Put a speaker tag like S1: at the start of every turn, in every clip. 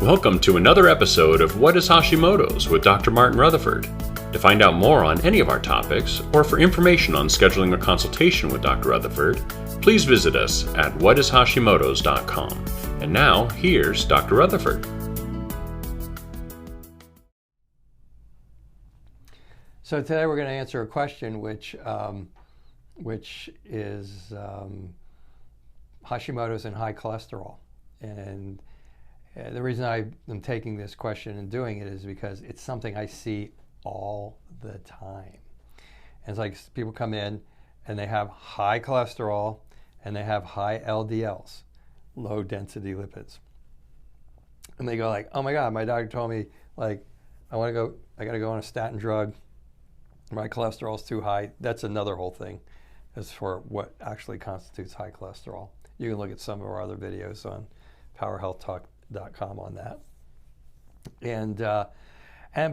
S1: Welcome to another episode of What is Hashimoto's with Dr. Martin Rutherford. To find out more on any of our topics, or for information on scheduling a consultation with Dr. Rutherford, please visit us at whatishashimotos.com. And now, here's Dr. Rutherford.
S2: So today we're going to answer a question which is Hashimoto's and high cholesterol. And the reason I am taking this question and doing it is because it's something I see all the time. And it's like people come in and they have high cholesterol and they have high LDLs, low density lipids. And they go like, oh my God, my doctor told me like, I got to go on a statin drug. My cholesterol's too high. That's another whole thing as for what actually constitutes high cholesterol. You can look at some of our other videos on powerhealthtalk.com on that.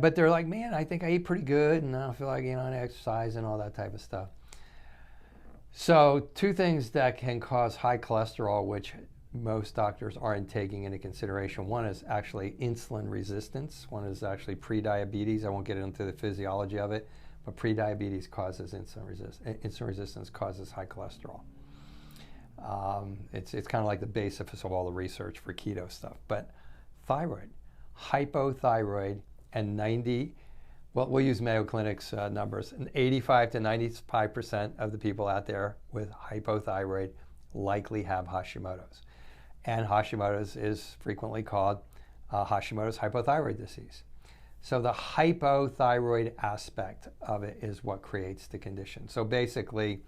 S2: But they're like, man, I think I eat pretty good and I don't feel like I exercise and all that type of stuff. So two things that can cause high cholesterol, which most doctors aren't taking into consideration. One is actually insulin resistance. One is actually prediabetes. I won't get into the physiology of it, but prediabetes causes insulin resistance. Insulin resistance causes high cholesterol. It's kind of like the basis of all the research for keto stuff. But thyroid, hypothyroid, and we'll use Mayo Clinic's numbers, and 85 to 95% of the people out there with hypothyroid likely have Hashimoto's. And Hashimoto's is frequently called Hashimoto's hypothyroid disease. So the hypothyroid aspect of it is what creates the condition. So basically,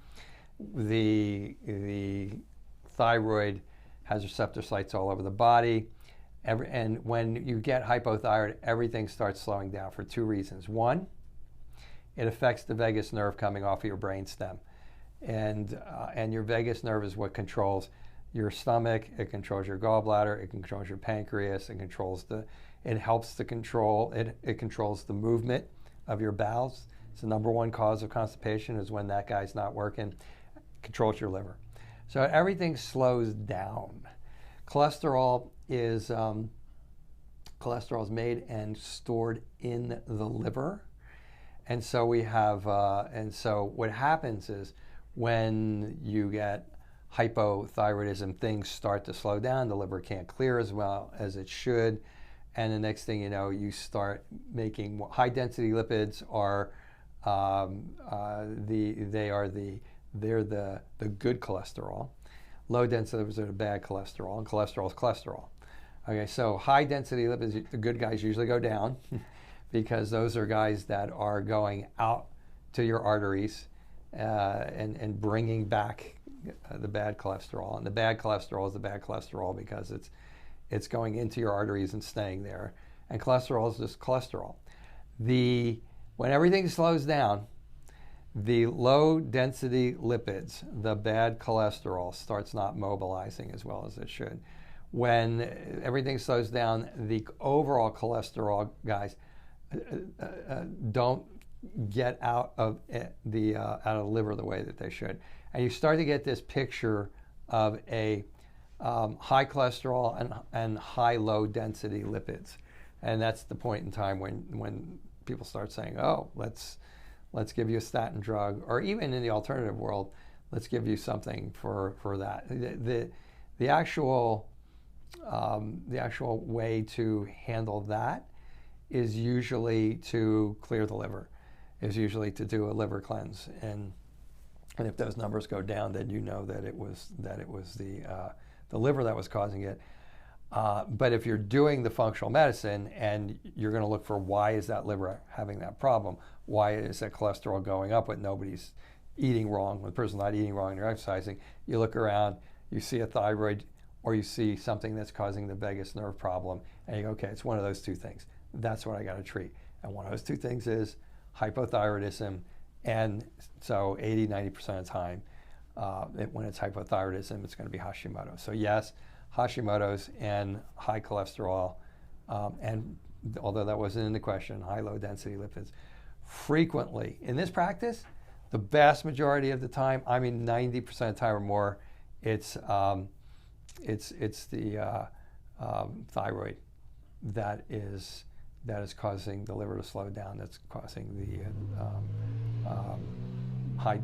S2: the thyroid has receptor sites all over the body. And when you get hypothyroid, everything starts slowing down for two reasons. One, it affects the vagus nerve coming off of your brainstem. And your vagus nerve is what controls your stomach, it controls your gallbladder, it controls your pancreas, it controls it controls the movement of your bowels. It's the number one cause of constipation is when that guy's not working. Controls your liver. So everything slows down. Cholesterol is made and stored in the liver. And so what happens is when you get hypothyroidism, things start to slow down. The liver can't clear as well as it should. And the next thing you know, you start making high density lipids are they're the good cholesterol. Low density lipids are the bad cholesterol, and cholesterol is cholesterol. Okay, so high density lipids, the good guys usually go down because those are guys that are going out to your arteries and bringing back the bad cholesterol. And the bad cholesterol is the bad cholesterol because it's going into your arteries and staying there. And cholesterol is just cholesterol. When everything slows down, the low density lipids, the bad cholesterol, starts not mobilizing as well as it should. When everything slows down, the overall cholesterol guys don't get out of the liver the way that they should. And you start to get this picture of a high cholesterol and high low density lipids. And that's the point in time when people start saying, oh, let's give you a statin drug, or even in the alternative world, let's give you something for that. The actual way to handle that is usually to clear the liver, is usually to do a liver cleanse, and if those numbers go down, then you know that it was the liver that was causing it. But if you're doing the functional medicine and you're going to look for why is that liver having that problem, why is that cholesterol going up when nobody's eating wrong, when the person's not eating wrong and they're exercising, you look around, you see a thyroid, or you see something that's causing the vagus nerve problem, and you go, okay, it's one of those two things. That's what I got to treat. And one of those two things is hypothyroidism, and so 80-90% of the time, when it's hypothyroidism, it's going to be Hashimoto. So yes, Hashimoto's and high cholesterol, and although that wasn't in the question, high low density lipids. Frequently, in this practice, the vast majority of the time, I mean 90% of the time or more, it's the thyroid that is causing the liver to slow down, that's causing the high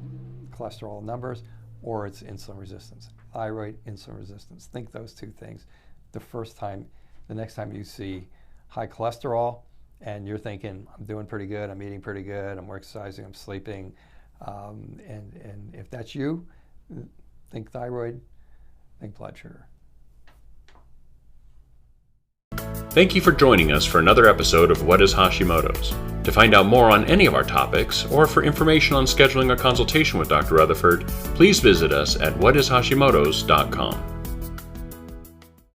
S2: cholesterol numbers, or it's insulin resistance. Thyroid, insulin resistance. Think those two things. The next time you see high cholesterol and you're thinking, I'm doing pretty good, I'm eating pretty good, I'm exercising, I'm sleeping, and if that's you, think thyroid, think blood sugar.
S1: Thank you for joining us for another episode of What is Hashimoto's? To find out more on any of our topics, or for information on scheduling a consultation with Dr. Rutherford, please visit us at whatishashimotos.com.